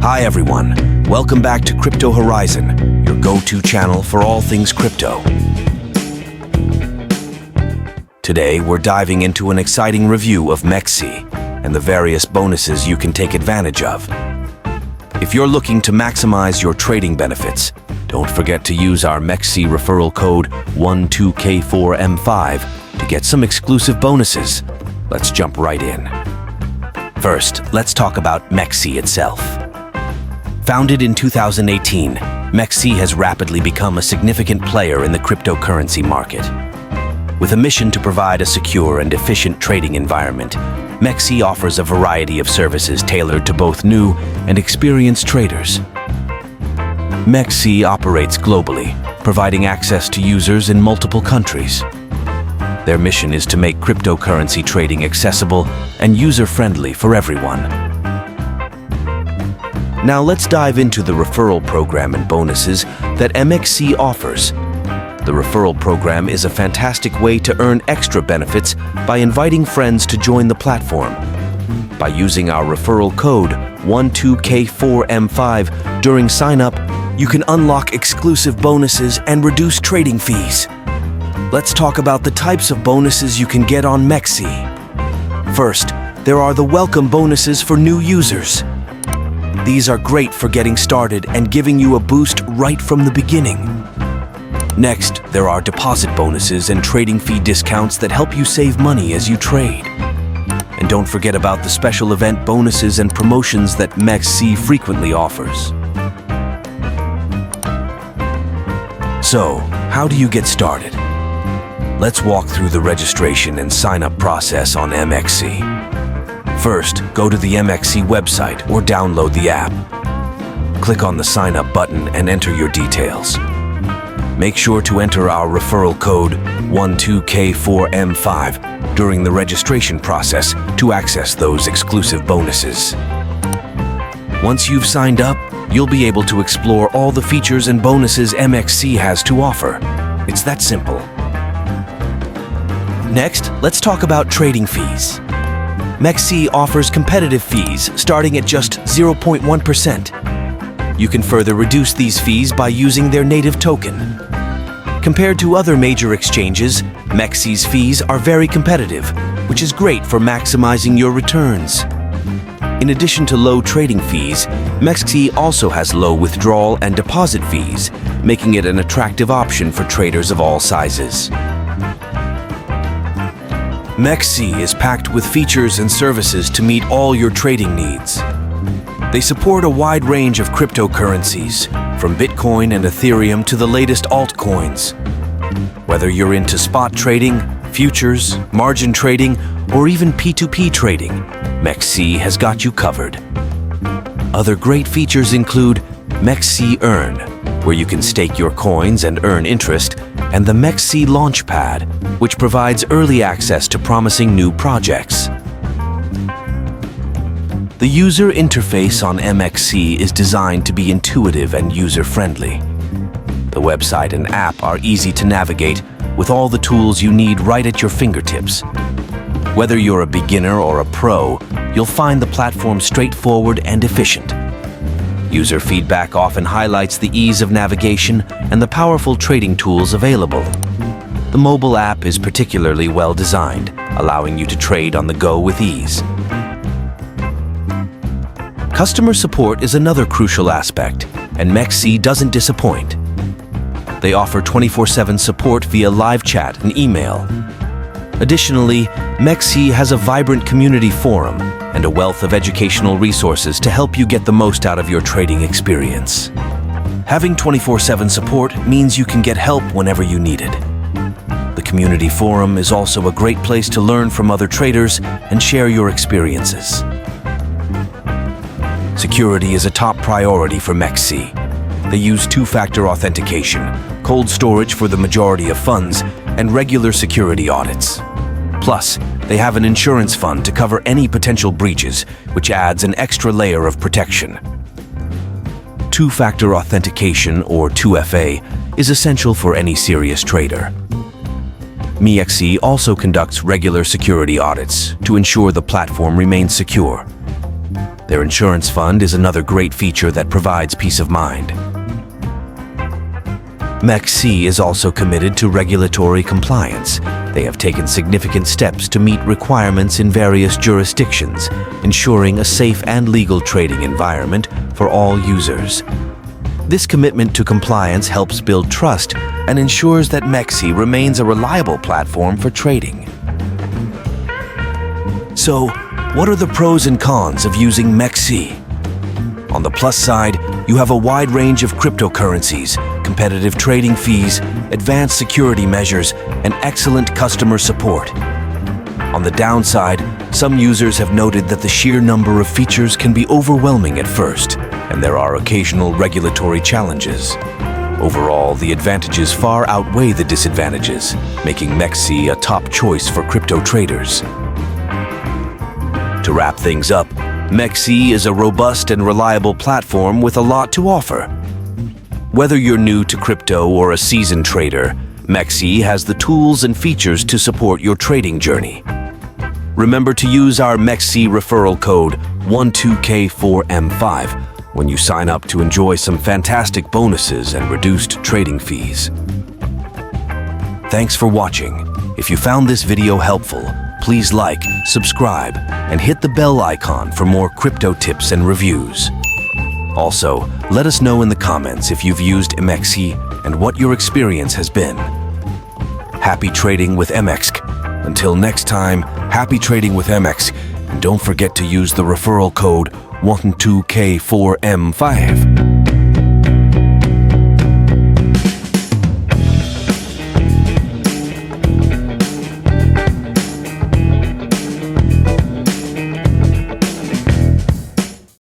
Hi everyone, welcome back to Crypto Horizon, your go-to channel for all things crypto. Today we're diving into an exciting review of MEXC and the various bonuses you can take advantage of. If you're looking to maximize your trading benefits, don't forget to use our MEXC referral code 12K4M5 to get some exclusive bonuses. Let's jump right in. First, let's talk about MEXC itself. Founded in 2018, MEXC has rapidly become a significant player in the cryptocurrency market. With a mission to provide a secure and efficient trading environment, MEXC offers a variety of services tailored to both new and experienced traders. MEXC operates globally, providing access to users in multiple countries. Their mission is to make cryptocurrency trading accessible and user-friendly for everyone. Now let's dive into the referral program and bonuses that MEXC offers. The referral program is a fantastic way to earn extra benefits by inviting friends to join the platform. By using our referral code 12K4M5 during sign-up, you can unlock exclusive bonuses and reduce trading fees. Let's talk about the types of bonuses you can get on MEXC. First, there are the welcome bonuses for new users. These are great for getting started and giving you a boost right from the beginning. Next, there are deposit bonuses and trading fee discounts that help you save money as you trade. And don't forget about the special event bonuses and promotions that MEXC frequently offers. So, how do you get started? Let's walk through the registration and sign-up process on MEXC. First, go to the MEXC website or download the app. Click on the Sign Up button and enter your details. Make sure to enter our referral code 12K4M5 during the registration process to access those exclusive bonuses. Once you've signed up, you'll be able to explore all the features and bonuses MEXC has to offer. It's that simple. Next, let's talk about trading fees. MEXC offers competitive fees starting at just 0.1%. You can further reduce these fees by using their native token. Compared to other major exchanges, MEXC's fees are very competitive, which is great for maximizing your returns. In addition to low trading fees, MEXC also has low withdrawal and deposit fees, making it an attractive option for traders of all sizes. MEXC is packed with features and services to meet all your trading needs. They support a wide range of cryptocurrencies, from Bitcoin and Ethereum to the latest altcoins. Whether you're into spot trading, futures, margin trading, or even P2P trading, MEXC has got you covered. Other great features include MEXC Earn, where you can stake your coins and earn interest, and the MEXC Launchpad, which provides early access to promising new projects. The user interface on MEXC is designed to be intuitive and user-friendly. The website and app are easy to navigate with all the tools you need right at your fingertips. Whether you're a beginner or a pro, you'll find the platform straightforward and efficient. User feedback often highlights the ease of navigation and the powerful trading tools available. The mobile app is particularly well designed, allowing you to trade on the go with ease. Customer support is another crucial aspect, and MEXC doesn't disappoint. They offer 24/7 support via live chat and email. Additionally, MEXC has a vibrant community forum and a wealth of educational resources to help you get the most out of your trading experience. Having 24/7 support means you can get help whenever you need it. The community forum is also a great place to learn from other traders and share your experiences. Security is a top priority for MEXC. They use two-factor authentication, cold storage for the majority of funds, and regular security audits. Plus, they have an insurance fund to cover any potential breaches, which adds an extra layer of protection. Two-factor authentication, or 2FA, is essential for any serious trader. MEXC also conducts regular security audits to ensure the platform remains secure. Their insurance fund is another great feature that provides peace of mind. MEXC is also committed to regulatory compliance. They have taken significant steps to meet requirements in various jurisdictions, ensuring a safe and legal trading environment for all users. This commitment to compliance helps build trust and ensures that MEXC remains a reliable platform for trading. So, what are the pros and cons of using MEXC? On the plus side, you have a wide range of cryptocurrencies, competitive trading fees, advanced security measures, and excellent customer support. On the downside, some users have noted that the sheer number of features can be overwhelming at first, and there are occasional regulatory challenges. Overall, the advantages far outweigh the disadvantages, making MEXC a top choice for crypto traders. To wrap things up, MEXC is a robust and reliable platform with a lot to offer. Whether you're new to crypto or a seasoned trader, MEXC has the tools and features to support your trading journey. Remember to use our MEXC referral code 12K4M5 when you sign up to enjoy some fantastic bonuses and reduced trading fees. Thanks for watching. If you found this video helpful, please like, subscribe, and hit the bell icon for more crypto tips and reviews. Also, let us know in the comments if you've used MEXC and what your experience has been. Happy trading with MEXC. Until next time, happy trading with MEXC, and don't forget to use the referral code 12K4M5.